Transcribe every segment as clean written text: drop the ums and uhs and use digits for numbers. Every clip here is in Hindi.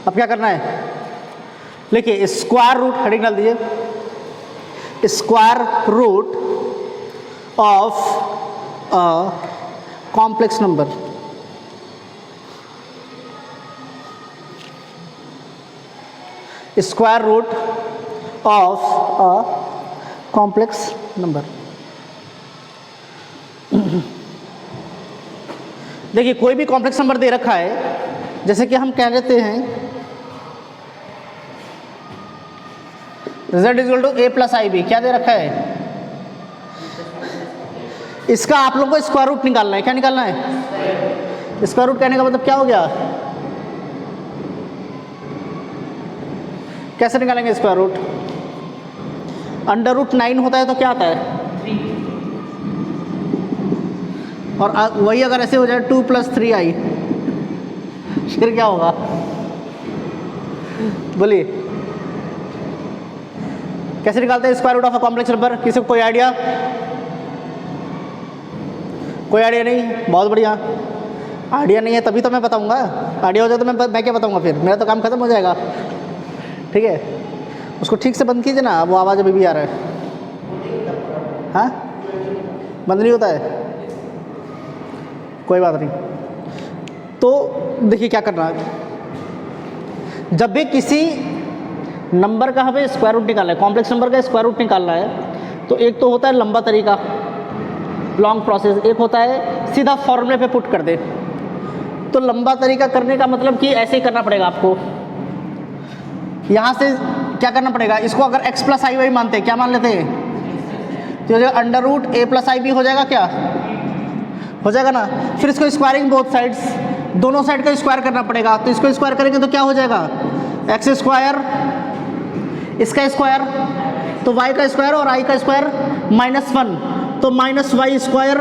अब क्या करना है, लिखिए स्क्वायर रूट, हेडिंग डाल दीजिए, square root of a complex number. Square root of a complex number. देखिए कोई भी कॉम्प्लेक्स नंबर दे रखा है, जैसे कि हम कह लेते हैं z is equal to a plus i b, क्या दे रखा है, इसका आप लोग को स्क्वायर रूट निकालना है। क्या निकालना है, स्क्वायर रूट कहने का मतलब क्या हो गया, कैसे निकालेंगे स्क्वायर रूट, अंडर रूट 9 होता है तो क्या आता है, और वही अगर ऐसे हो जाए 2 + 3i, फिर क्या होगा, बोलिए कैसे निकालते हैं square root of a complex number, किसी को कोई आइडिया, कोई आइडिया नहीं, बहुत बढ़िया, आइडिया नहीं है तभी तो मैं बताऊंगा, आइडिया हो जाए तो मैं क्या बताऊंगा, फिर मेरा तो काम खत्म हो जाएगा। ठीक है, उसको ठीक से बंद कीजिए ना, वो आवाज़ अभी भी आ रहा है। हाँ, बंद नहीं होता है, कोई बात नहीं। तो देखिए क्या करना है, जब भी किसी नंबर का हमें स्क्वायर रूट निकालना है, कॉम्प्लेक्स नंबर का स्क्वायर रूट निकालना है, तो एक तो होता है लंबा तरीका, लॉन्ग प्रोसेस, एक होता है सीधा फॉर्मूले पे पुट कर दे। तो लंबा तरीका करने का मतलब कि ऐसे ही करना पड़ेगा आपको, यहाँ से क्या करना पड़ेगा, इसको अगर x प्लस आई वाई मानते हैं, क्या मान लेते हैं, तो under root a plus i b हो जाएगा, क्या हो जाएगा ना। फिर इसको स्क्वायरिंग बोथ साइड्स, दोनों साइड का स्क्वायर करना पड़ेगा, तो इसको स्क्वायर करेंगे तो क्या हो जाएगा, एक्स स्क्वायर, इसका स्क्वायर तो y का स्क्वायर और i का स्क्वायर -1, तो -y स्क्वायर,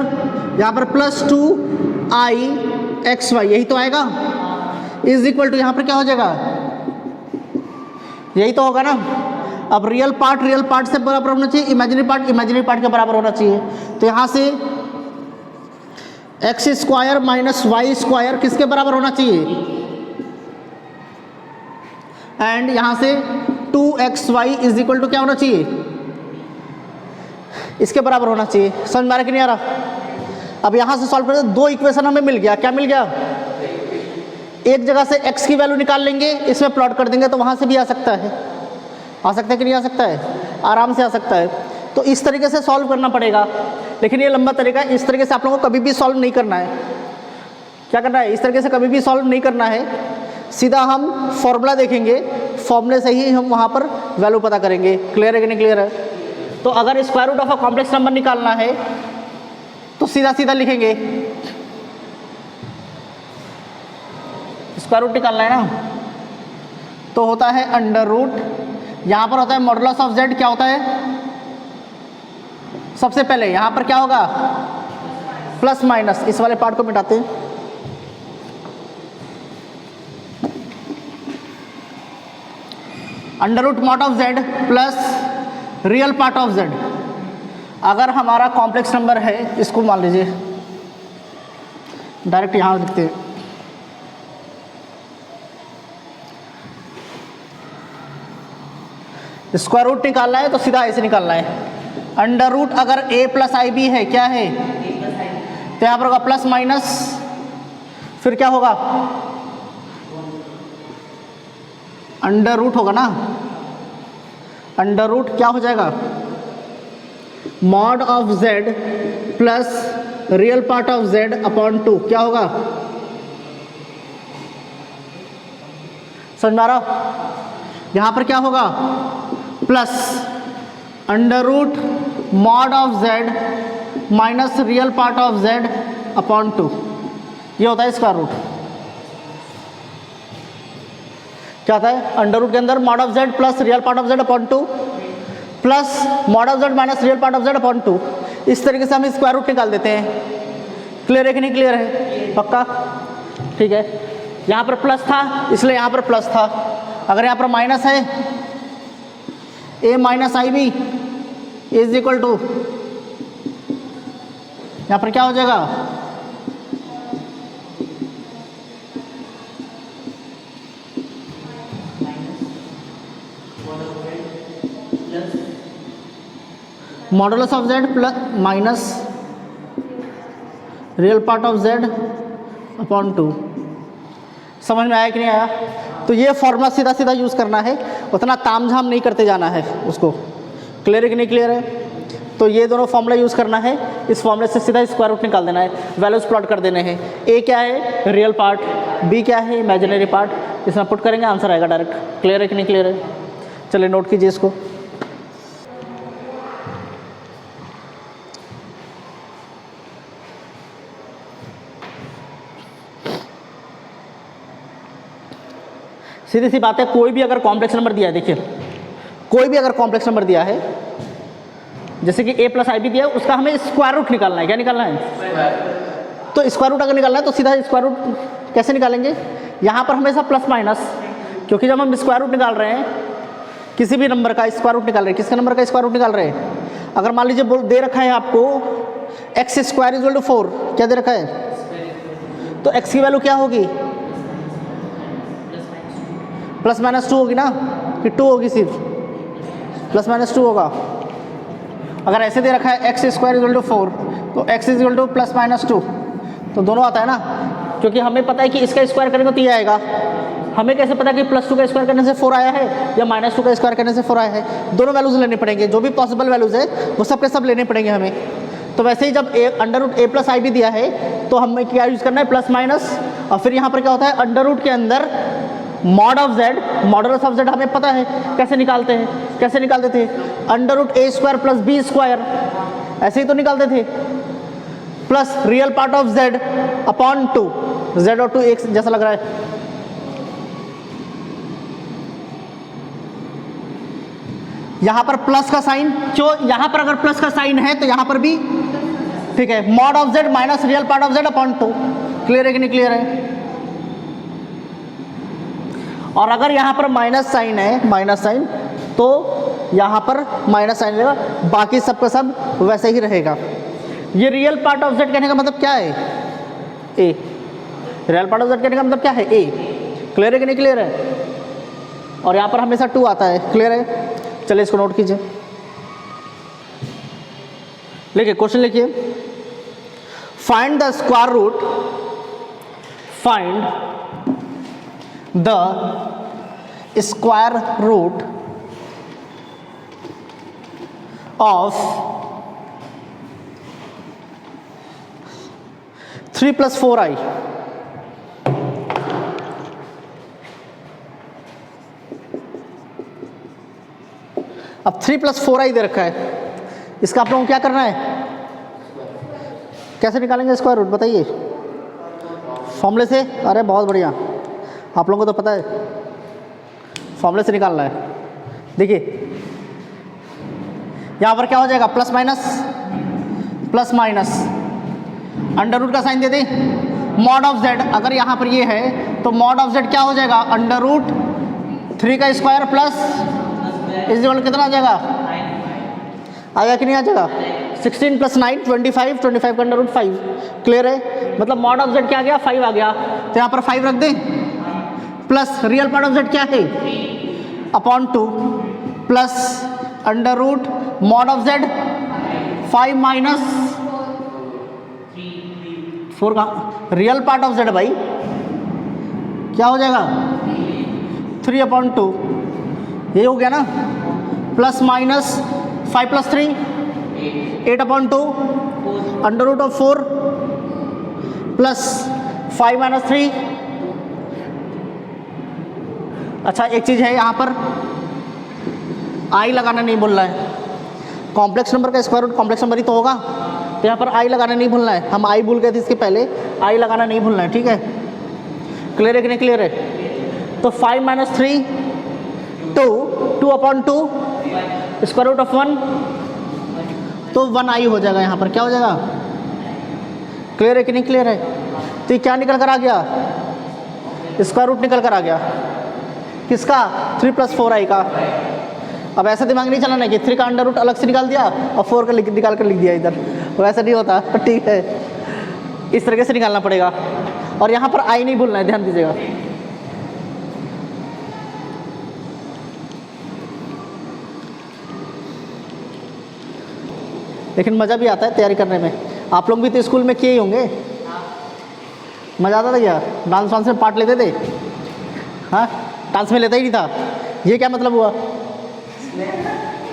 यहाँ पर +2i(xy), यही तो आएगा, इज इक्वल टू, यहाँ पर क्या हो जाएगा, यही तो होगा ना। अब रियल पार्ट से बराबर होना चाहिए, इमेजिनरी पार्ट के बराबर होना चाहिए, तो यहाँ से x square minus y square किसके बराबर होना चाहिए, एंड यहाँ से 2xy इज इक्वल टू क्या होना चाहिए, इसके बराबर होना चाहिए। समझ में आ रहा कि नहीं आ रहा। अब यहाँ से सॉल्व करें, दो इक्वेशन हमें मिल गया, क्या मिल गया, एक जगह से x की वैल्यू निकाल लेंगे, इसमें प्लॉट कर देंगे, तो वहाँ से भी आ सकता है कि नहीं आ सकता है, आराम से आ सकता है। तो इस तरीके से सॉल्व करना पड़ेगा, लेकिन ये लंबा तरीका है, इस तरीके से आप लोगों को कभी भी सॉल्व नहीं करना है। क्या करना है, इस तरीके से कभी भी सॉल्व नहीं करना है, सीधा हम फॉर्मूला देखेंगे, फॉर्मूले से ही हम वहाँ पर वैल्यू पता करेंगे। क्लियर है कि नहीं क्लियर है। तो अगर square root of a complex number निकालना है तो सीधा सीधा लिखेंगे, स्क्वायर रूट निकालना है ना, तो होता है अंडर रूट, यहाँ पर होता है मॉडुलस ऑफ z, क्या होता है, सबसे पहले यहाँ पर क्या होगा, प्लस माइनस, इस वाले पार्ट को मिटाते हैं, under root mod of z plus real part of z। अगर हमारा कॉम्प्लेक्स नंबर है, इसको मान लीजिए, डायरेक्ट यहाँ लिखते हैं, स्क्वायर रूट निकालना है तो सीधा ऐसे निकालना है, अंडर रूट अगर a प्लस आई बी है, क्या है, तो यहाँ पर होगा प्लस माइनस, फिर क्या होगा, अंडर रूट होगा ना, अंडर रूट क्या हो जाएगा, mod of z plus real part of z upon 2, क्या होगा, समझ में आ रहा। यहाँ पर क्या होगा, plus under root mod of z minus real part of z upon 2, ये होता है स्क्वायर रूट। क्या होता है, अंडर रूट के अंदर mod of z plus real part of z upon 2 plus mod of z minus real part of z upon 2। इस तरीके से हम स्क्वायर रूट निकाल देते हैं। क्लियर है कि नहीं क्लियर है, पक्का, ठीक है। यहाँ पर प्लस था इसलिए यहाँ पर प्लस था, अगर यहाँ पर माइनस है, a minus i b is equal to, यहाँ पर क्या हो जाएगा, modulus of z plus minus real part of z upon 2। समझ में आया कि नहीं आया? तो ये फॉर्मूला सीधा सीधा यूज़ करना है, उतना तामझाम नहीं करते जाना है उसको। क्लियर है कि नहीं क्लियर है? तो ये दोनों फॉर्मूला यूज़ करना है, इस फॉर्मूले से सीधा स्क्वायर रूट निकाल देना है, वैल्यूज प्लॉट कर देने हैं। ए क्या है? Real part. बी क्या है? Imaginary part. इसमें पुट करेंगे, आंसर आएगा डायरेक्ट। क्लियर है कि नहीं क्लियर है? चलिए नोट कीजिए इसको। सीधी सी बात है, कोई भी अगर कॉम्प्लेक्स नंबर दिया है, देखिए कोई भी अगर कॉम्प्लेक्स नंबर दिया है, जैसे कि a प्लस आई बी दिया है, उसका हमें स्क्वायर रूट निकालना है। क्या निकालना है? तो स्क्वायर रूट अगर निकालना है तो सीधा स्क्वायर रूट कैसे निकालेंगे? यहाँ पर हमेशा प्लस माइनस, क्योंकि जब हम स्क्वायर रूट निकाल रहे हैं किसी भी नंबर का स्क्वायर रूट निकाल रहे हैं, किसके नंबर का स्क्वायर रूट निकाल रहे हैं? अगर मान लीजिए दे रखा है आपको एक्स स्क्वायर इक्वल टू 4, क्या दे रखा है? तो एक्स की वैल्यू क्या होगी? प्लस माइनस 2 होगी ना, कि 2 होगी? सिर्फ प्लस माइनस 2 होगा। अगर ऐसे दे रखा है एक्स स्क्वायर इक्वल टू 4, तो x is equal two plus minus 2, तो दोनों आता है ना, क्योंकि हमें पता है कि इसका स्क्वायर करेंगे तो ये आएगा। हमें कैसे पता कि प्लस 2 का स्क्वायर करने से 4 आया है या माइनस 2 का स्क्वायर करने से 4 आया है? दोनों वैल्यूज लेने पड़ेंगे, जो भी पॉसिबल वैल्यूज है वो सब के सब लेने पड़ेंगे हमें। तो वैसे ही जब अंडर रूट ए प्लस आई भी दिया है तो हमें क्या यूज़ करना है? Plus minus. और फिर यहाँ पर क्या होता है? अंडर रूट के अंदर mod of Z, modulus of Z हमें पता है कैसे निकालते हैं। कैसे निकालते थे? अंडर रूट ए स्क्वायर प्लस बी स्क्वायर, ऐसे ही तो निकालते थे, plus real part of z upon 2। Z और 2 एक जैसा लग रहा है। यहां पर प्लस का साइन, जो यहां पर अगर प्लस का साइन है तो यहां पर भी ठीक है, mod of Z minus real part of z upon 2। Clear है कि नहीं क्लियर है? और अगर यहाँ पर माइनस साइन है, माइनस साइन, तो यहाँ पर माइनस साइन रहेगा, बाकी सबका सब वैसे ही रहेगा। ये रियल पार्ट ऑफ जेड कहने का मतलब क्या है? ए। रियल पार्ट ऑफ जेड कहने का मतलब क्या है? ए। क्लियर है कि नहीं क्लियर है? और यहाँ पर हमेशा 2 आता है। क्लियर है? चलिए इसको नोट कीजिए, लिखिए क्वेश्चन लिखिए, find the square root, find the square root of 3 plus 4i। अब 3 plus 4i दे रखा है, इसका आप लोगों को क्या करना है? कैसे निकालेंगे स्क्वायर रूट बताइए? फॉर्मूले से। अरे बहुत बढ़िया, आप लोगों को तो पता है फॉर्मूले से निकालना है। देखिए यहाँ पर क्या हो जाएगा? Plus minus, plus minus, under root का साइन दे दें, मॉड ऑफ जेड। अगर यहाँ पर ये है तो मॉड ऑफ जेड क्या हो जाएगा? अंडर रूट 3 का स्क्वायर प्लस इस कितना आ जाएगा? आएगा कि नहीं आ जाएगा? 16 प्लस 9 25, 25 का अंडर रूट 5। क्लियर है? मतलब मॉड ऑफ जेड क्या आ गया? 5 आ गया। तो यहाँ पर 5 रख दें, plus real part of z क्या है? Upon 2, plus under root mod of z 5 minus 4 का रियल पार्ट ऑफ जेड भाई क्या हो जाएगा? 3 अपॉन 2, ये हो गया ना, plus minus 5 plus 3 8 upon 2, under root of 4 plus 5 minus 3। अच्छा एक चीज़ है, यहाँ पर आई लगाना नहीं भूलना है। कॉम्प्लेक्स नंबर का स्क्वायर रूट कॉम्प्लेक्स नंबर ही तो होगा, तो यहाँ पर आई लगाना नहीं भूलना है। हम आई भूल गए थे इसके पहले, आई लगाना नहीं भूलना है। ठीक है? क्लियर है कि नहीं क्लियर है? तो 5 minus 3 2 upon 2 square root of 1, तो 1 आई हो जाएगा। यहाँ पर क्या हो जाएगा? क्लियर है कि नहीं क्लियर है? तो ये क्या निकल कर आ गया? स्क्वायर रूट निकल कर आ गया। किसका? 3 प्लस 4i का। अब ऐसा दिमाग नहीं चलाना कि 3 का अंडर रूट अलग से निकाल दिया और 4 का निकाल कर लिख दिया इधर, वैसा नहीं होता। ठीक है, इस तरीके से निकालना पड़ेगा। और यहाँ पर आई नहीं भूलना है, ध्यान दीजिएगा। लेकिन मज़ा भी आता है तैयारी करने में। आप लोग भी तो स्कूल में किए ही होंगे, मज़ा आता था क्या? डांस वांस में पार्ट लेते थे? हाँ, डांस में लेता ही नहीं था, ये क्या मतलब हुआ?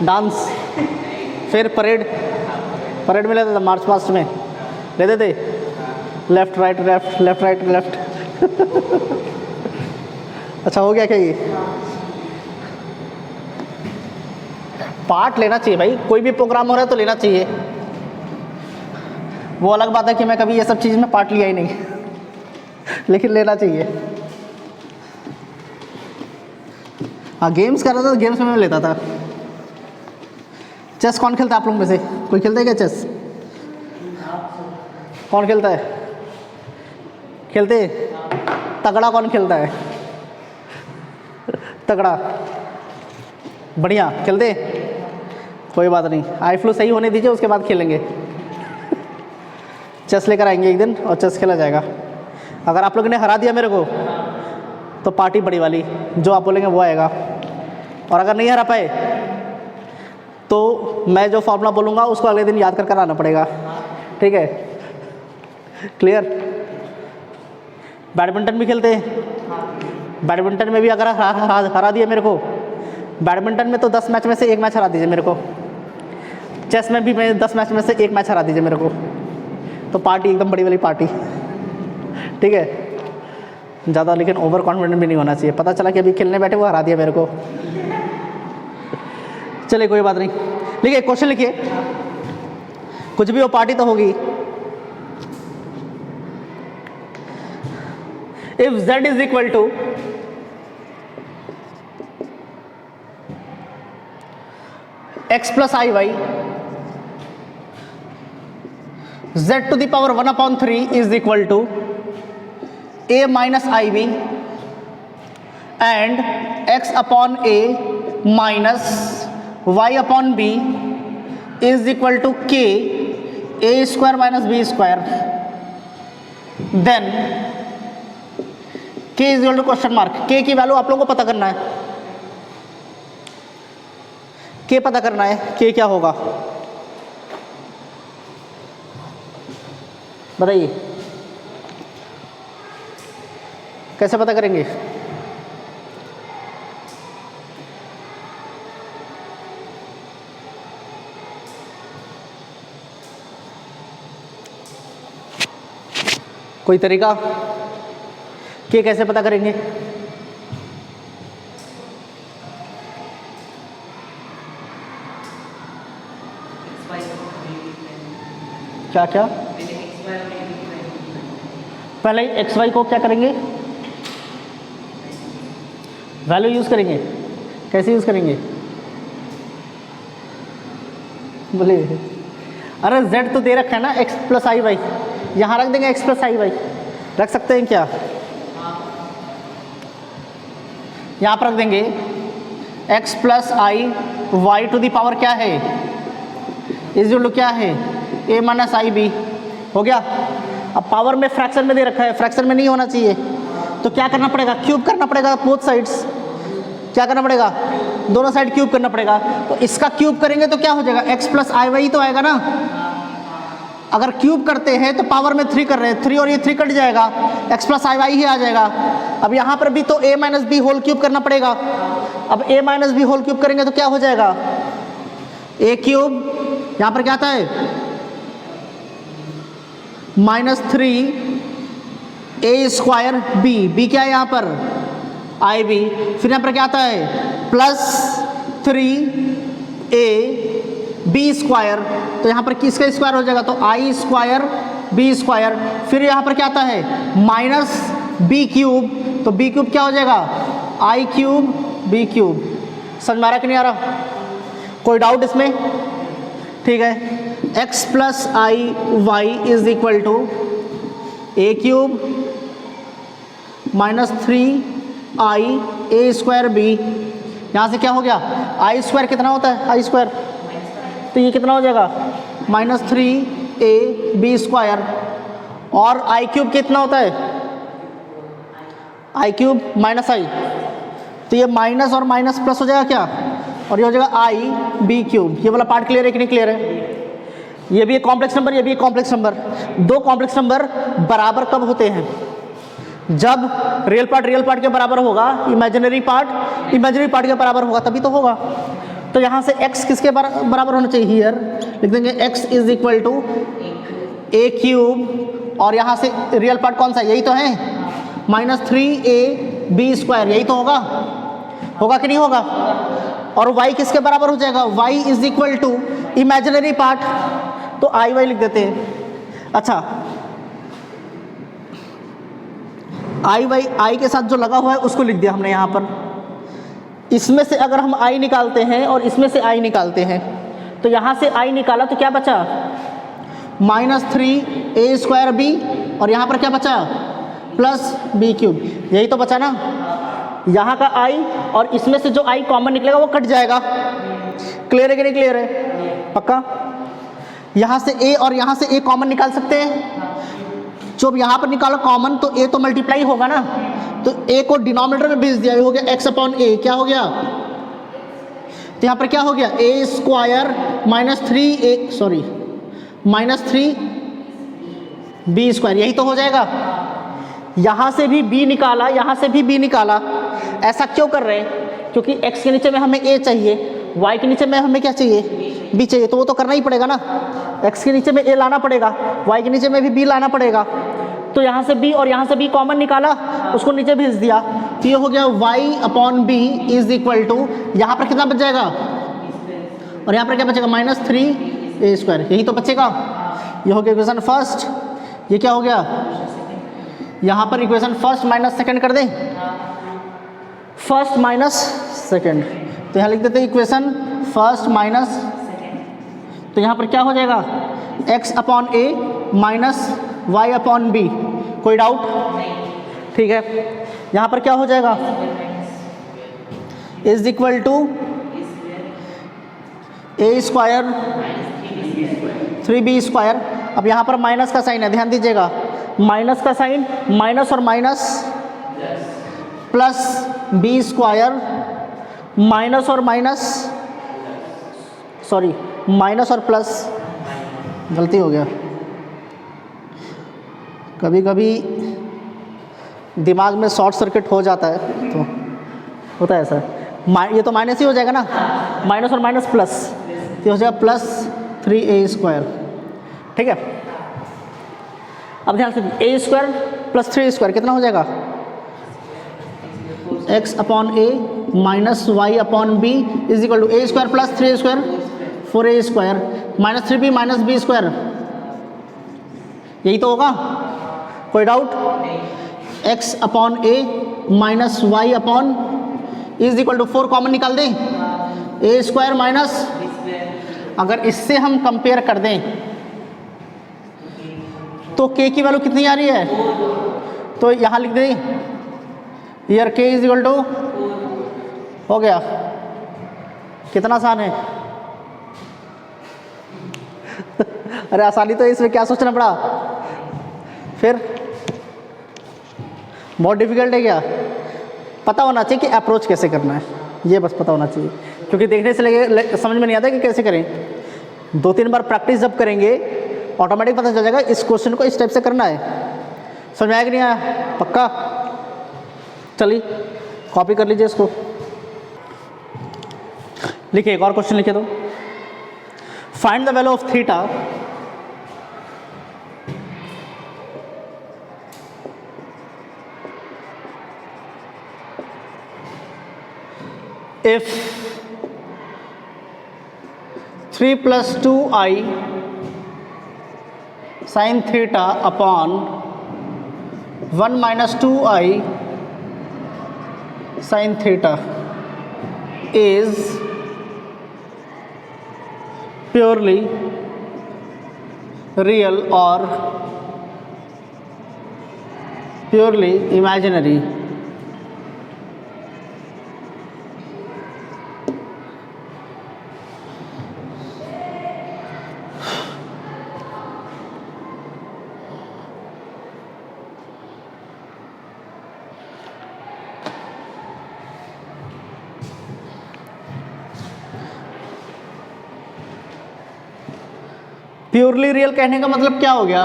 डांस, फिर परेड, परेड में लेते थे, मार्च पास्ट में लेते थे, left right left, left right left. अच्छा हो गया क्या ये? पार्ट लेना चाहिए भाई, कोई भी प्रोग्राम हो रहा है तो लेना चाहिए। वो अलग बात है कि मैं कभी ये सब चीज़ में पार्ट लिया ही नहीं, लेकिन लेना चाहिए। हाँ, गेम्स कर रहा था तो गेम्स में मैं लेता था। चेस कौन खेलता है आप लोग में से? कोई खेलता है क्या चेस? कौन खेलता है? खेलते? तगड़ा कौन खेलता है? तगड़ा, बढ़िया खेलते? कोई बात नहीं, आई फ्लू सही होने दीजिए, उसके बाद खेलेंगे। चेस लेकर आएंगे एक दिन और चेस खेला जाएगा। अगर आप लोगों ने हरा दिया मेरे को तो पार्टी बड़ी वाली, जो आप बोलेंगे वो आएगा। और अगर नहीं हरा पाए तो मैं जो फॉर्मूला बोलूँगा उसको अगले दिन याद कर आना पड़ेगा, ठीक है? क्लियर? बैडमिंटन भी खेलते हैं, बैडमिंटन में भी अगर हरा दिया मेरे को, बैडमिंटन में तो 10 मैच में से 1 मैच हरा दीजिए मेरे को, चेस में भी मैं 10 मैच में से 1 मैच हरा दीजिए मेरे को, तो पार्टी एकदम बड़ी वाली पार्टी, ठीक है? ज़्यादा लेकिन ओवर कॉन्फिडेंट भी नहीं होना चाहिए। पता चला कि अभी खेलने बैठे वो हरा दिया मेरे को। चलिए कोई बात नहीं, लिखिए क्वेश्चन लिखिए, कुछ भी हो पार्टी तो होगी। If z is equal to x plus i y, z to the power 1/3 is equal to a minus i b and x upon a minus y upon b is equal to k a square minus b square, then k is equal to question mark. k की वैल्यू आप लोगों को पता करना है, k पता करना है, k क्या होगा बताइए, कैसे पता करेंगे? कोई तरीका? के कैसे पता करेंगे? क्या क्या? पहले एक्स वाई को क्या करेंगे? वैल्यू यूज करेंगे। कैसे यूज करेंगे? बोलिए। अरे z तो दे रखा है ना, x प्लस आई वाई, यहाँ रख देंगे x प्लस आई वाई, रख सकते हैं क्या? यहाँ पर रख देंगे x plus i y to the power क्या है, इज इक्वल टू क्या है, a माइनस आई बी। हो गया। अब पावर में फ्रैक्शन में दे रखा है, फ्रैक्शन में नहीं होना चाहिए, तो क्या करना पड़ेगा? क्यूब करना पड़ेगा बोथ साइड्स। क्या करना पड़ेगा? दोनों साइड क्यूब करना पड़ेगा। तो इसका क्यूब करेंगे तो क्या हो जाएगा? x प्लस आई वाई तो आएगा ना। अगर क्यूब करते हैं तो पावर में 3 कर रहे हैं, 3 और ये 3 कट जाएगा, x प्लस आई वाई ही आ जाएगा। अब यहाँ पर भी तो a minus b whole cube करना पड़ेगा। अब a minus b whole cube करेंगे तो क्या हो जाएगा? a क्यूब, यहाँ पर क्या आता है -3 a स्क्वायर b, b क्या है यहाँ पर? आई बी। फिर यहाँ पर क्या आता है? +3a बी स्क्वायर, तो यहाँ पर किसका स्क्वायर हो जाएगा? तो आई स्क्वायर बी स्क्वायर। फिर यहाँ पर क्या आता है? -b क्यूब, तो b क्यूब क्या हो जाएगा? आई क्यूब बी क्यूब। समझ में आ रहा कि नहीं आ रहा? कोई डाउट इसमें? ठीक है। x plus i y is equal to a cube -3 i a square b. यहाँ से क्या हो गया? आई स्क्वायर कितना होता है? आई स्क्वायर, तो ये कितना हो जाएगा? -3a B square. और आई क्यूब कितना होता है? आई क्यूब माइनस आई, तो ये माइनस और माइनस प्लस हो जाएगा क्या? और ये हो जाएगा आई बी क्यूब। ये वाला पार्ट क्लियर है कि नहीं क्लियर है? ये भी एक कॉम्प्लेक्स नंबर, ये भी एक कॉम्प्लेक्स नंबर। दो कॉम्प्लेक्स नंबर बराबर कब होते हैं? जब रियल पार्ट के बराबर होगा, इमेजिनरी पार्ट इमेजिनरी पार्ट के बराबर होगा, तभी तो होगा। तो यहाँ से x किसके बराबर होना चाहिए? हियर लिख देंगे x is equal to a cube, और यहाँ से रियल पार्ट कौन सा? यही तो है, -3ab², यही तो होगा। होगा कि नहीं होगा? और y किसके बराबर हो जाएगा? y is equal to imaginary part, तो आई वाई लिख देते हैं। अच्छा, आई वाई आई के साथ जो लगा हुआ है उसको लिख दिया हमने यहाँ पर। इसमें से अगर हम आई निकालते हैं और इसमें से आई निकालते हैं, तो यहाँ से आई निकाला तो क्या बचा? -3a²b, और यहाँ पर क्या बचा? +b³। यही तो बचा ना। यहाँ का आई और इसमें से जो आई कॉमन निकलेगा वो कट जाएगा। क्लियर है कि नहीं क्लियर है? पक्का? यहाँ से a और यहाँ से a कॉमन निकाल सकते हैं। जब यहाँ पर निकालो कॉमन तो a तो मल्टीप्लाई होगा ना, तो a को डिनोमिनेटर में भेज दिया, ये हो गया x/a। क्या हो गया? तो यहाँ पर क्या हो गया? -3b², यही तो हो जाएगा। यहाँ से भी b निकाला, यहाँ से भी b निकाला। ऐसा क्यों कर रहे हैं? क्योंकि x के नीचे में हमें a चाहिए, y के नीचे में हमें क्या चाहिए? b चाहिए, तो वो तो करना ही पड़ेगा ना। x के नीचे में a लाना पड़ेगा, y के नीचे में भी b लाना पड़ेगा। तो यहाँ से b और यहाँ से b कॉमन निकाला, उसको नीचे भेज दिया, तो ये हो गया y/b इज इक्वल टू, यहाँ पर कितना बच जाएगा? और यहाँ पर क्या बचेगा? -3a², यही तो बचेगा। ये हो गया इक्वेशन फर्स्ट। ये क्या हो गया? यहाँ पर इक्वेशन फर्स्ट माइनस सेकंड कर दें, फर्स्ट माइनस सेकंड, तो यहाँ लिख देते हैं इक्वेशन फर्स्ट माइनस, तो यहाँ पर क्या हो जाएगा? x/a minus y/b। कोई डाउट? ठीक है। यहाँ पर क्या हो जाएगा? Is equal to a² 3b²। अब यहाँ पर माइनस का साइन है, ध्यान दीजिएगा। माइनस का साइन, माइनस और माइनस +b², माइनस और माइनस, सॉरी माइनस और प्लस, गलती हो गया। कभी कभी दिमाग में शॉर्ट सर्किट हो जाता है, तो होता है ऐसा। ये तो माइनस ही हो जाएगा ना, माइनस और माइनस प्लस, तो हो जाएगा +3a²। ठीक है। अब ध्यान से, a² + 3a² कितना हो जाएगा? x/a minus y/b is equal to a² + 3a², 4a², -3b minus b², यही तो होगा। कोई doubt? x/a minus y/ is equal to 4 common निकाल दें, a² माइनस, अगर इससे हम कंपेयर कर दें तो k की वैल्यू कितनी आ रही है? तो यहाँ लिख दें here k is equal to, हो गया। कितना आसान है? अरे आसानी तो इसमें क्या सोचना पड़ा? फिर बहुत डिफिकल्ट है क्या? पता होना चाहिए कि अप्रोच कैसे करना है, ये बस पता होना चाहिए, क्योंकि देखने से लगे समझ में नहीं आता कि कैसे करें। 2-3 बार प्रैक्टिस जब करेंगे ऑटोमेटिक पता चल जाएगा इस क्वेश्चन को इस टाइप से करना है। समझ में आया कि नहीं आया? पक्का? चलिए कॉपी कर लीजिए इसको, लिखिए एक और क्वेश्चन लिखे तो, find the value of theta if 3 + 2i sin theta upon 1 - 2i sin theta is purely real or purely imaginary? Purely real कहने का मतलब क्या हो गया,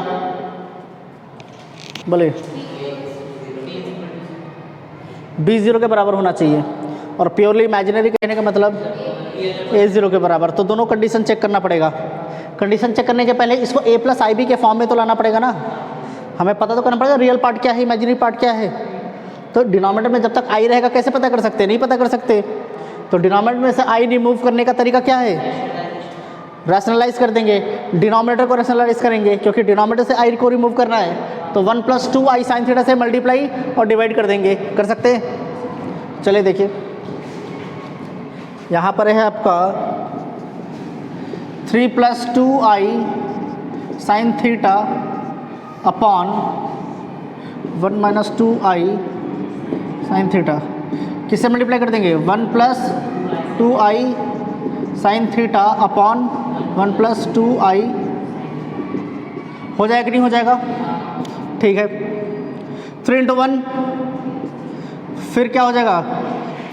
बोले बी जीरो के बराबर होना चाहिए, और प्योरली इमेजिनरी कहने का मतलब ए जीरो के बराबर। तो दोनों कंडीशन चेक करना पड़ेगा। कंडीशन चेक करने के पहले इसको ए प्लस आई बी के फॉर्म में तो लाना पड़ेगा ना, हमें पता तो करना पड़ेगा रियल पार्ट क्या है, इमेजिनरी पार्ट क्या है। तो डिनोमिनेटर में जब तक आई रहेगा कैसे पता कर सकते, नहीं पता कर सकते। तो डिनोमिनेटर में से आई रिमूव करने का तरीका क्या है, रैशनलाइज कर देंगे, डिनोमिनेटर को रैशनलाइज करेंगे, क्योंकि डिनोमिनेटर से आई को रिमूव करना है। तो 1 + 2i sin थीटा से मल्टीप्लाई और डिवाइड कर देंगे, कर सकते हैं। चलिए देखिए, यहाँ पर है आपका 3 + 2i sin theta upon 1 - 2i sin theta, किससे मल्टीप्लाई कर देंगे, 1 + 2i sin theta upon 1 + 2i, हो जाएगा कि नहीं हो जाएगा, ठीक है। 3 × 1 फिर क्या हो जाएगा,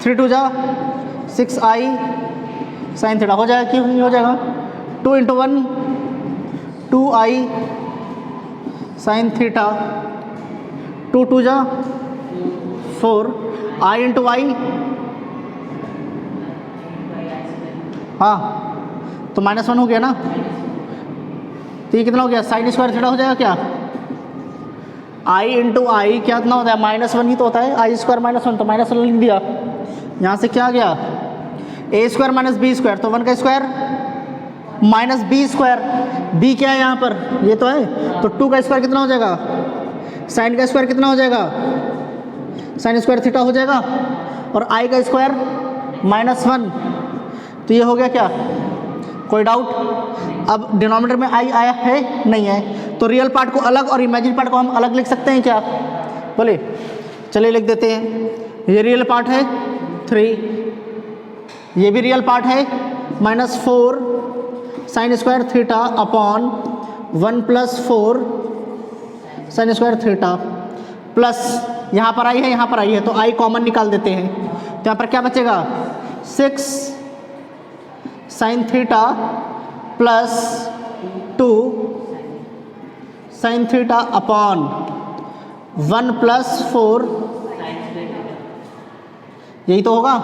3 × 2 = 6i sin थीटा, हो जाएगा कि नहीं हो जाएगा। 2 × 1 2i sin theta, 2 × 2 = 4, i × i, हाँ तो -1 हो गया ना, तो ये कितना हो गया, sin स्क्वायर थीटा हो जाएगा क्या, i × i क्या इतना होता है, -1 ही तो होता है, i² - 1 तो -1 लिख दिया। यहाँ से क्या आ गया, a² - b², तो 1 का स्क्वायर -b², b क्या है यहाँ पर, ये तो है, तो 2 का स्क्वायर कितना हो जाएगा, sin का स्क्वायर कितना हो जाएगा, sin स्क्वायर थीटा हो जाएगा, और i का स्क्वायर -1, तो ये हो गया क्या, कोई डाउट। अब डिनोमिनेटर में i आया है नहीं है, तो रियल पार्ट को अलग और इमेजिनरी पार्ट को हम अलग लिख सकते हैं क्या, बोले चलिए लिख देते हैं। ये रियल पार्ट है 3, ये भी रियल पार्ट है -4 sin square theta upon 1 + 4 sin square theta, plus यहाँ पर आई है, यहाँ पर आई है, तो आई कॉमन निकाल देते हैं, तो यहाँ पर क्या बचेगा, 6 sin theta plus 2 sin theta upon 1 + 4, यही तो होगा,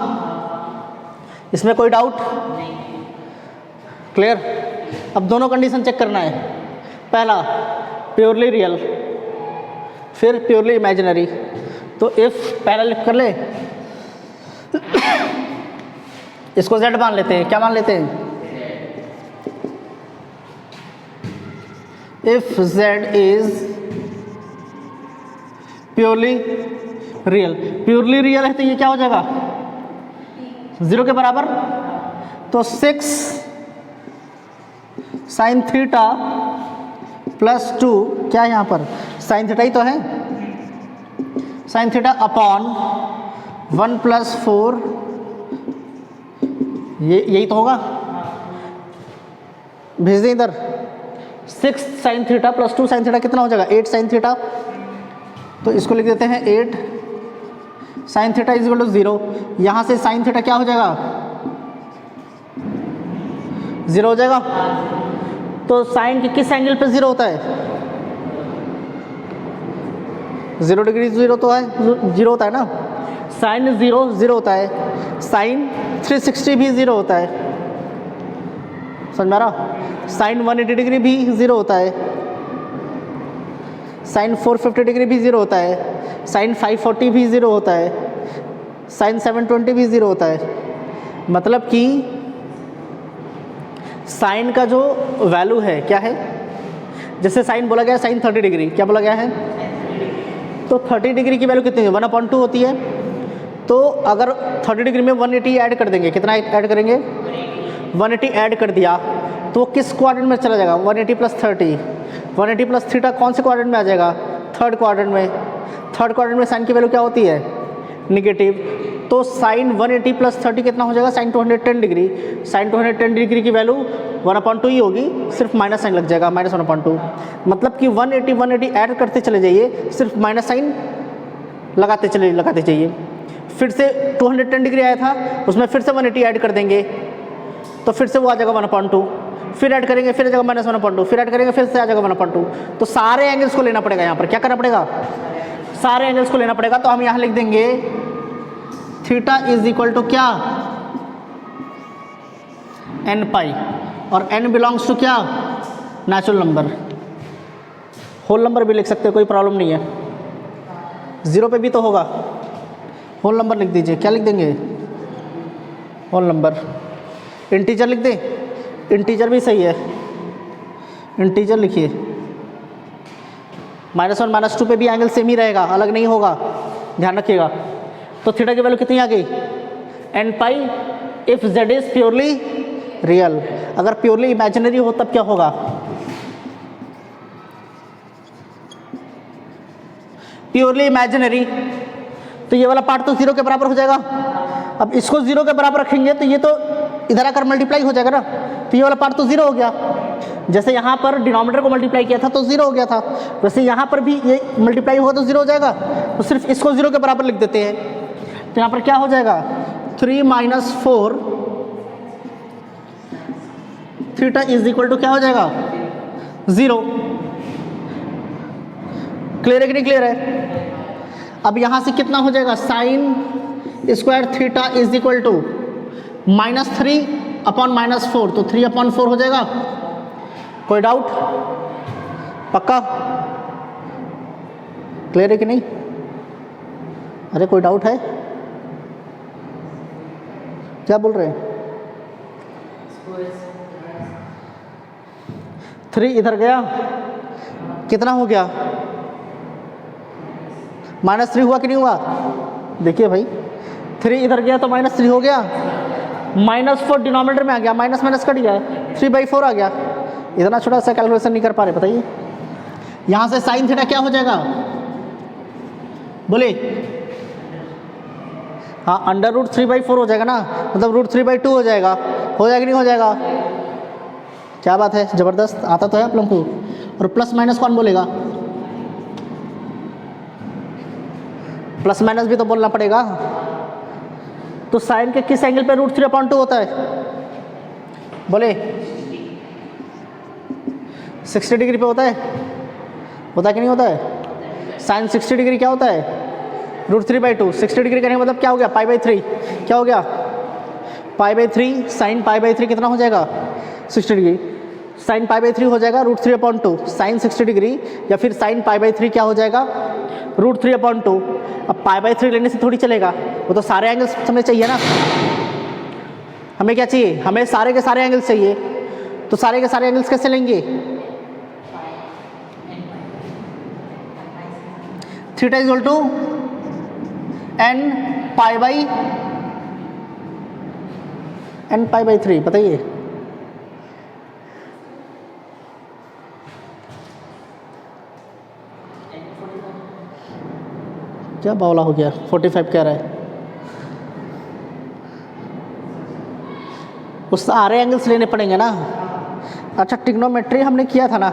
इसमें कोई डाउट, क्लियर। अब दोनों कंडीशन चेक करना है, पहला प्योरली रियल, फिर प्योरली इमेजिनरी। तो इफ पहला लिख कर ले, इसको z मान लेते हैं, क्या मान लेते हैं, if z is purely real, purely real है तो ये क्या हो जाएगा, 0 के बराबर, तो 6 sin थीटा प्लस 2, क्या है यहाँ पर sin थीटा ही तो है, sin थीटा अपॉन 1 + 4, ये यही तो होगा, भेज दें इधर। 6 sin theta plus 2 sin theta कितना हो जाएगा, 8 sin थीटा, तो इसको लिख देते हैं 8 sin थीटा = 0। यहाँ से sin थीटा क्या हो जाएगा, 0 हो जाएगा। तो साइन के किस एंगल पे 0 होता है, 0 डिग्री 0 तो है, 0 होता है ना, साइन 0 होता है, साइन 360 भी 0 होता है, समझ में आ रहा, साइन 180 डिग्री भी 0 होता है, साइन 450 डिग्री भी 0 होता है, साइन 540 भी 0 होता है, साइन 720 भी 0 होता है। मतलब कि साइन का जो वैल्यू है क्या है, जैसे साइन बोला गया है साइन 30 डिग्री, क्या बोला गया है, तो 30 डिग्री की वैल्यू कितनी है, 1/2 होती है। तो अगर 30 डिग्री में 180 ऐड कर देंगे, कितना ऐड करेंगे, 180 ऐड कर दिया, तो किस क्वाड्रेंट में चला जाएगा, 180 + 30, 180 + थीटा कौन से क्वाड्रेंट में आ जाएगा, थर्ड क्वाड्रेंट में। थर्ड क्वाड्रेंट में साइन की वैल्यू क्या होती है, निगेटिव। तो साइन 180 + 30 कितना हो जाएगा, साइन 210 डिग्री। साइन 210 डिग्री की वैल्यू 1/2 ही होगी, सिर्फ माइनस साइन लग जाएगा, -1/2। मतलब कि 180 ऐड करते चले जाइए, सिर्फ माइनस साइन लगाते जाइए। फिर से 210 डिग्री आया था, उसमें फिर से 180 ऐड कर देंगे, तो फिर से वो आ जाएगा 1/2। फिर ऐड करेंगे फिर आ जाएगा -1/2, फिर ऐड करेंगे फिर से आ जाएगा 1/2। तो सारे एंगल्स को लेना पड़ेगा, यहाँ पर क्या करना पड़ेगा, सारे एंगल्स को लेना पड़ेगा। तो हम यहाँ लिख देंगे थीटा इज इक्वल टू क्या, n पाई, और n बिलोंग्स टू क्या, नेचुरल नंबर। होल नंबर भी लिख सकते हो, कोई प्रॉब्लम नहीं है, 0 पे भी तो होगा। होल नंबर लिख दीजिए, क्या लिख देंगे, होल नंबर। इंटीजर लिख दें, इंटीजर भी सही है, इंटीजर लिखिए। -1 -2 पे भी एंगल सेम ही रहेगा, अलग नहीं होगा, ध्यान रखिएगा। तो थीटा की वैल्यू कितनी आ गई, n pi if z is purely real. अगर प्योरली इमेजिनरी हो तब क्या होगा, प्योरली इमेजिनरी तो ये वाला पार्ट तो 0 के बराबर हो जाएगा। अब इसको 0 के बराबर रखेंगे तो ये तो इधर आकर मल्टीप्लाई हो जाएगा ना, तो ये वाला पार्ट तो 0 हो गया। जैसे यहाँ पर डिनोमिनेटर को मल्टीप्लाई किया था तो 0 हो गया था, वैसे यहाँ पर भी ये मल्टीप्लाई होगा तो 0 हो जाएगा। तो सिर्फ इसको 0 के बराबर लिख देते हैं, तो यहाँ पर क्या हो जाएगा 3 - 4 थीटा इज इक्वल टू क्या हो जाएगा 0। क्लियर है कि नहीं क्लियर है। अब यहाँ से कितना हो जाएगा sine square theta is equal to -3 upon -4, तो 3/4 हो जाएगा। कोई डाउट, पक्का क्लियर है कि नहीं, अरे कोई डाउट है, क्या बोल रहे हैं। 3 इधर गया, कितना हो गया -3 हुआ कि नहीं हुआ, देखिए भाई 3 इधर गया तो -3 हो गया, -4 डिनोमिनेटर में आ गया, माइनस माइनस कट गया, 3/4 आ गया। इतना छोटा सा कैलकुलेशन नहीं कर पा रहे, बताइए। यहाँ से साइन थीटा क्या हो जाएगा, बोले, हाँ √3/4 हो जाएगा ना, मतलब √3/2 हो जाएगा कि नहीं हो जाएगा। क्या बात है, ज़बरदस्त, आता तो है आप लोगों को। और प्लस माइनस कौन बोलेगा, प्लस माइनस भी तो बोलना पड़ेगा। तो साइन के किस एंगल पे √3/2 होता है, बोले 60 डिग्री पे होता है कि नहीं होता है। साइन 60 डिग्री क्या होता है √3/2, 60 डिग्री करने का मतलब क्या हो गया π/3, क्या हो गया π/3, साइन π/3 कितना हो जाएगा 60 डिग्री, साइन π/3 हो जाएगा √3/2 साइन 60 डिग्री, या फिर साइन π/3 क्या हो जाएगा √3/2। अब π/3 लेने से थोड़ी चलेगा, वो तो सारे एंगल्स हमें चाहिए ना। हमें क्या चाहिए, हमें सारे के सारे एंगल्स चाहिए। तो सारे के सारे एंगल्स कैसे लेंगे, थीटा इक्वल टू n π/3, बताइए। क्या बावला हो गया, 45 कह रहा है। उस सारे एंगल्स लेने पड़ेंगे ना। अच्छा ट्रिग्नोमेट्री हमने किया था ना,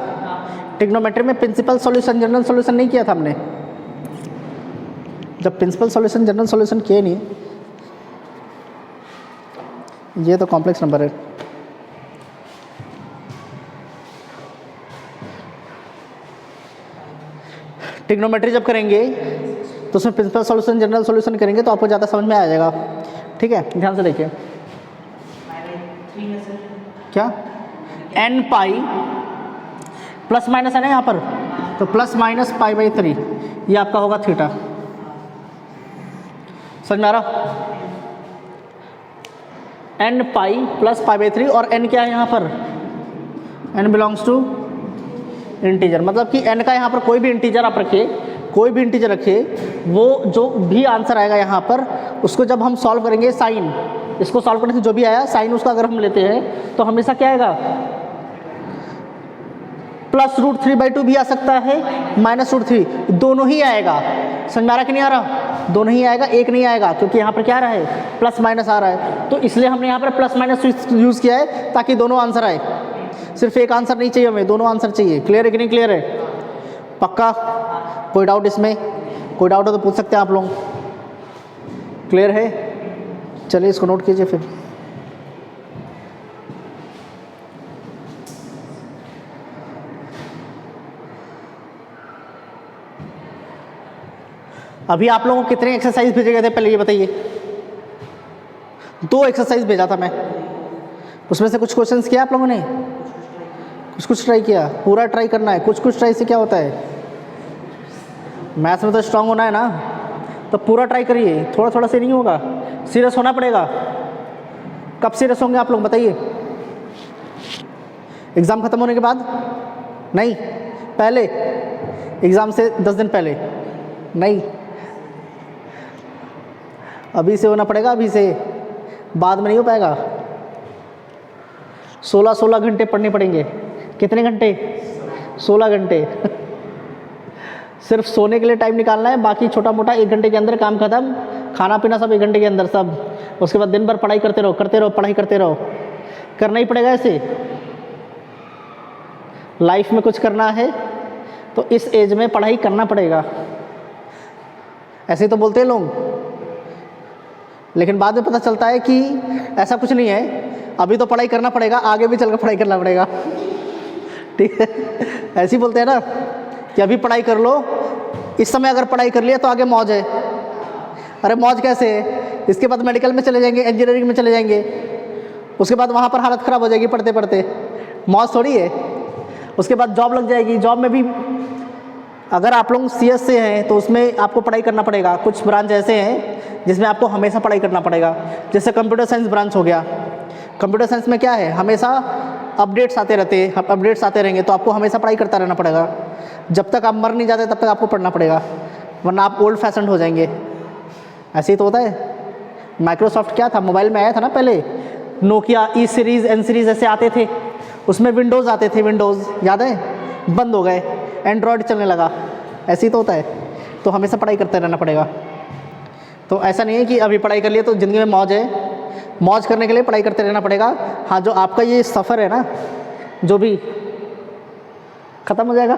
ट्रिग्नोमेट्री में प्रिंसिपल सॉल्यूशन जनरल सॉल्यूशन नहीं किया था हमने। जब प्रिंसिपल सॉल्यूशन जनरल सॉल्यूशन किए नहीं, ये तो कॉम्प्लेक्स नंबर है। ट्रिग्नोमेट्री जब करेंगे तो उसमें प्रिंसिपल सॉल्यूशन जनरल सॉल्यूशन करेंगे तो आपको ज़्यादा समझ में आ जाएगा। ठीक है, ध्यान से देखिए। क्या n पाई प्लस माइनस है ना यहाँ पर, तो प्लस माइनस π/3 ये आपका होगा थीटा। समझ में आ रहा, n पाई प्लस π/3 और n क्या है यहाँ पर, n बिलोंग्स टू इंटीजर, मतलब कि n का यहाँ पर कोई भी इंटीजर आप रखिए, कोई भी इंटीजर रखिए, वो जो भी आंसर आएगा यहाँ पर उसको जब हम सॉल्व करेंगे, साइन इसको सॉल्व करने से जो भी आया साइन उसका अगर हम लेते हैं तो हमेशा क्या आएगा, प्लस √3/2 भी आ सकता है, -√3, दोनों ही आएगा। समझ में आ रहा कि नहीं आ रहा, दोनों ही आएगा, एक नहीं आएगा, क्योंकि यहाँ पर क्या आ रहा है प्लस माइनस आ रहा है, तो इसलिए हमने यहाँ पर प्लस माइनस यूज़ किया है ताकि दोनों आंसर आए। सिर्फ एक आंसर नहीं चाहिए हमें, दोनों आंसर चाहिए। क्लियर है कि नहीं क्लियर है, पक्का, कोई डाउट इसमें, कोई डाउट हो तो पूछ सकते हैं आप लोग। क्लियर है, चलिए इसको नोट कीजिए फिर। अभी आप लोगों को कितने एक्सरसाइज भेजे गए थे पहले ये बताइए? 2 एक्सरसाइज भेजा था मैं, उसमें से कुछ क्वेश्चंस किया आप लोगों ने? कुछ ट्राई किया? पूरा ट्राई करना है। कुछ ट्राई से क्या होता है? मैथ्स में तो स्ट्रांग होना है ना, तो पूरा ट्राई करिए, थोड़ा थोड़ा से नहीं होगा, सीरियस होना पड़ेगा। कब सीरियस होंगे आप लोग बताइए? एग्ज़ाम ख़त्म होने के बाद? नहीं, पहले एग्ज़ाम से 10 दिन पहले? नहीं, अभी से होना पड़ेगा, अभी से, बाद में नहीं हो पाएगा। 16 घंटे पढ़ने पड़ेंगे। कितने घंटे? 16 घंटे। सिर्फ सोने के लिए टाइम निकालना है, बाकी छोटा मोटा 1 घंटे के अंदर काम खत्म, खाना पीना सब 1 घंटे के अंदर सब। उसके बाद दिन भर पढ़ाई करते रहो, पढ़ाई करते रहो। करना ही पड़ेगा ऐसे। लाइफ में कुछ करना है तो इस एज में पढ़ाई करना पड़ेगा। ऐसे तो बोलते हैं लोग, लेकिन बाद में पता चलता है कि ऐसा कुछ नहीं है। अभी तो पढ़ाई करना पड़ेगा, आगे भी चलकर पढ़ाई करना पड़ेगा। ठीक है, ऐसे ही बोलते हैं ना कि अभी पढ़ाई कर लो, इस समय अगर पढ़ाई कर लिया तो आगे मौज है। अरे मौज कैसे है? इसके बाद मेडिकल में चले जाएंगे, इंजीनियरिंग में चले जाएंगे, उसके बाद वहाँ पर हालत ख़राब हो जाएगी पढ़ते पढ़ते। मौज थोड़ी है। उसके बाद जॉब लग जाएगी, जॉब में भी अगर आप लोग CS से हैं तो उसमें आपको पढ़ाई करना पड़ेगा। कुछ ब्रांच ऐसे हैं जिसमें आपको हमेशा पढ़ाई करना पड़ेगा, जैसे कंप्यूटर साइंस ब्रांच हो गया। कंप्यूटर साइंस में क्या है, हमेशा अपडेट्स आते रहते हैं, अपडेट्स आते रहेंगे, तो आपको हमेशा पढ़ाई करता रहना पड़ेगा। जब तक आप मर नहीं जाते तब तक आपको पढ़ना पड़ेगा, वरना आप ओल्ड फैशन हो जाएंगे। ऐसे ही तो होता है। माइक्रोसॉफ्ट क्या था, मोबाइल में आया था ना पहले, Nokia E series N series ऐसे आते थे, उसमें विंडोज़ आते थे, विंडोज़ याद है, बंद हो गए, एंड्रॉयड चलने लगा। ऐसे ही तो होता है। तो हमेशा पढ़ाई करते रहना पड़ेगा। तो ऐसा नहीं है कि अभी पढ़ाई कर लिए तो ज़िंदगी में मौज है। मौज करने के लिए पढ़ाई करते रहना पड़ेगा। हाँ, जो आपका ये सफ़र है ना, जो भी ख़त्म हो जाएगा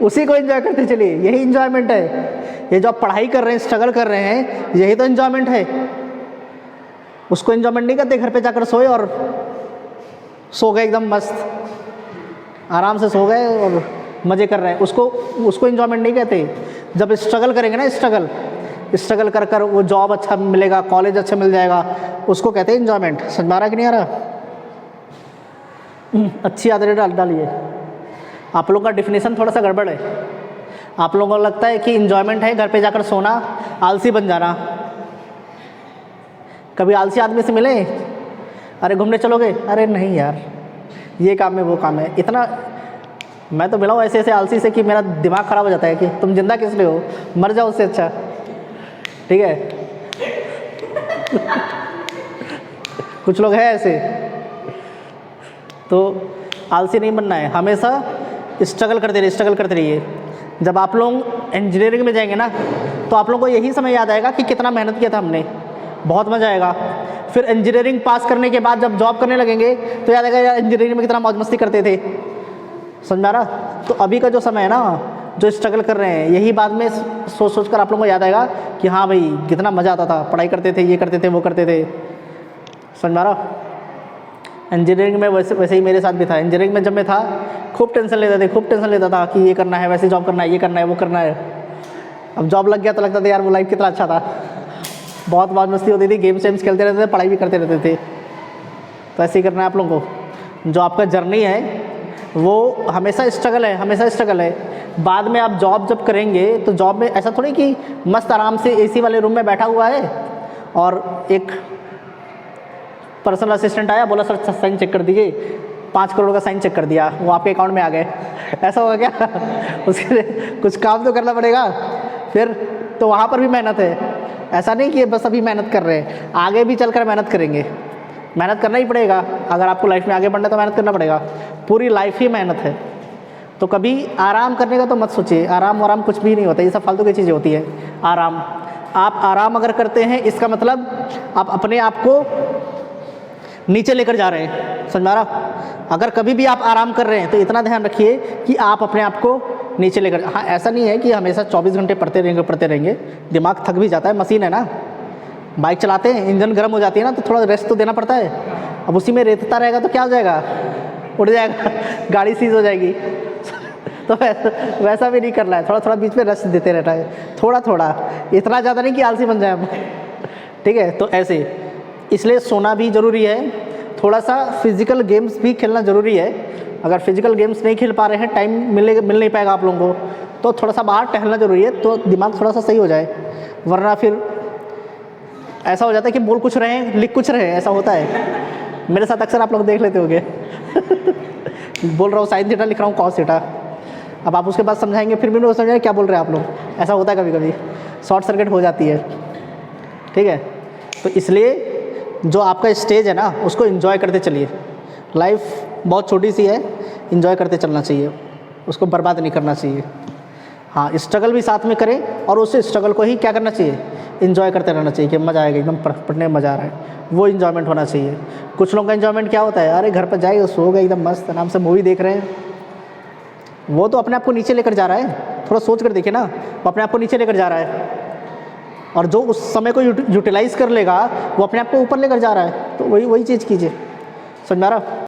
उसी को एंजॉय करते चलिए, यही एंजॉयमेंट है। ये जो आप पढ़ाई कर रहे हैं, स्ट्रगल कर रहे हैं, यही तो एंजॉयमेंट है। उसको एंजॉयमेंट नहीं करते घर पे जाकर सोए और सो गए एकदम मस्त, आराम से सो गए और मज़े कर रहे हैं, उसको एंजॉयमेंट नहीं कहते। जब स्ट्रगल करेंगे ना, स्ट्रगल कर कर वो जॉब अच्छा मिलेगा, कॉलेज अच्छा मिल जाएगा, उसको कहते हैं एंजॉयमेंट। समझ में आ रहा कि नहीं आ रहा? अच्छी आदतें डालिए। आप लोगों का डिफिनेशन थोड़ा सा गड़बड़ है। आप लोगों को लगता है कि एंजॉयमेंट है घर पे जाकर सोना, आलसी बन जाना। कभी आलसी आदमी से मिले? अरे घूमने चलोगे? अरे नहीं यार, ये काम है वो काम है। इतना मैं तो मिला हूँ ऐसे ऐसे आलसी से कि मेरा दिमाग ख़राब हो जाता है कि तुम जिंदा किस लिए हो, मर जाओ उससे अच्छा। ठीक है कुछ लोग हैं ऐसे। तो आलसी नहीं बनना है, हमेशा स्ट्रगल करते रहिए। जब आप लोग इंजीनियरिंग में जाएंगे ना, तो आप लोगों को यही समय याद आएगा कि कितना मेहनत किया था हमने, बहुत मज़ा आएगा। फिर इंजीनियरिंग पास करने के बाद जब जॉब करने लगेंगे तो याद आएगा यार इंजीनियरिंग में कितना मौज मस्ती करते थे। समझ आ रहा? तो अभी का जो समय है ना, जो स्ट्रगल कर रहे हैं, यही बाद में सोच कर आप लोगों को याद आएगा कि हाँ भाई कितना मज़ा आता था, पढ़ाई करते थे, ये करते थे, वो करते थे। समझ आ रहा? इंजीनियरिंग में वैसे ही मेरे साथ भी था। इंजीनियरिंग में जब मैं था खूब टेंशन लेता था कि ये करना है, वैसे जॉब करना है, ये करना है, वो करना है। अब जॉब लग गया तो लगता था यार वो लाइफ कितना अच्छा था, बहुत मौज मस्ती होती थी, गेम्स वेम्स खेलते रहते थे, पढ़ाई भी करते रहते थे। तो ऐसे ही करना है आप लोगों को। जो आपका जर्नी है वो हमेशा स्ट्रगल है। बाद में आप जॉब जब करेंगे तो जॉब में ऐसा थोड़ी कि मस्त आराम से AC वाले रूम में बैठा हुआ है और एक पर्सनल असिस्टेंट आया, बोला सर साइन चेक कर दीजिए, 5 करोड़ का साइन चेक कर दिया, वो आपके अकाउंट में आ गए। ऐसा होगा क्या? उसके लिए कुछ काम तो करना पड़ेगा। फिर तो वहाँ पर भी मेहनत है। ऐसा नहीं कि बस अभी मेहनत कर रहे हैं, आगे भी चलकर मेहनत करेंगे। मेहनत करना ही पड़ेगा। अगर आपको लाइफ में आगे बढ़ना है तो मेहनत करना पड़ेगा। पूरी लाइफ ही मेहनत है। तो कभी आराम करने का तो मत सोचिए। आराम कुछ भी नहीं होता, ये सब फालतू की चीज़ें होती है। आप आराम अगर करते हैं, इसका मतलब आप अपने आप को नीचे लेकर जा रहे हैं। समझ में आ रहा? अगर कभी भी आप आराम कर रहे हैं तो इतना ध्यान रखिए कि आप अपने आप को नीचे लेकर। हाँ, ऐसा नहीं है कि हमेशा 24 घंटे पढ़ते रहेंगे, दिमाग थक भी जाता है, मशीन है ना। बाइक चलाते हैं, इंजन गर्म हो जाती है ना, तो थोड़ा रेस्ट तो देना पड़ता है। अब उसी में रेतता रहेगा तो क्या हो जाएगा? उड़ जाएगा गाड़ी सीज हो जाएगी। तो वैसा भी नहीं करना है, थोड़ा थोड़ा बीच में रेस्ट देते रहना है, थोड़ा थोड़ा, इतना ज़्यादा नहीं कि आलसी बन जाए हम। ठीक है, तो ऐसे इसलिए सोना भी ज़रूरी है, थोड़ा सा फिजिकल गेम्स भी खेलना ज़रूरी है। अगर फिजिकल गेम्स नहीं खेल पा रहे हैं, टाइम मिल नहीं पाएगा आप लोगों को, तो थोड़ा सा बाहर टहलना ज़रूरी है, तो दिमाग थोड़ा सा सही हो जाए। वरना फिर ऐसा हो जाता है कि बोल कुछ रहे हैं लिख कुछ रहे हैं, ऐसा होता है। मेरे साथ अक्सर आप लोग देख लेते होंगे बोल रहा हूँ साइन थीटा, लिख रहा हूँ कॉस थीटा। अब आप उसके बाद समझाएंगे, फिर भी नहीं समझाएंगे क्या बोल रहे हैं आप लोग, ऐसा होता है कभी कभी, शॉर्ट सर्किट हो जाती है। ठीक है, तो इसलिए जो आपका स्टेज है ना, उसको एंजॉय करते चलिए। लाइफ बहुत छोटी सी है, एंजॉय करते चलना चाहिए, उसको बर्बाद नहीं करना चाहिए। हाँ, स्ट्रगल भी साथ में करें, और उस स्ट्रगल को ही क्या करना चाहिए, एंजॉय करते रहना चाहिए कि मज़ा आएगा, एकदम पढ़ने में मज़ा आ रहा है, वो इन्जॉयमेंट होना चाहिए। कुछ लोगों का इन्जॉयमेंट क्या होता है, अरे घर पर जाएगा सो गए एकदम मस्त आराम से मूवी देख रहे हैं, वो तो अपने आप को नीचे लेकर जा रहा है। थोड़ा सोच कर देखिए ना, वो अपने आप को नीचे लेकर जा रहा है, और जो उस समय को यूटिलाइज़ कर लेगा वो अपने आप को ऊपर लेकर जा रहा है। तो वही चीज़ कीजिए, समझ में आ रहा।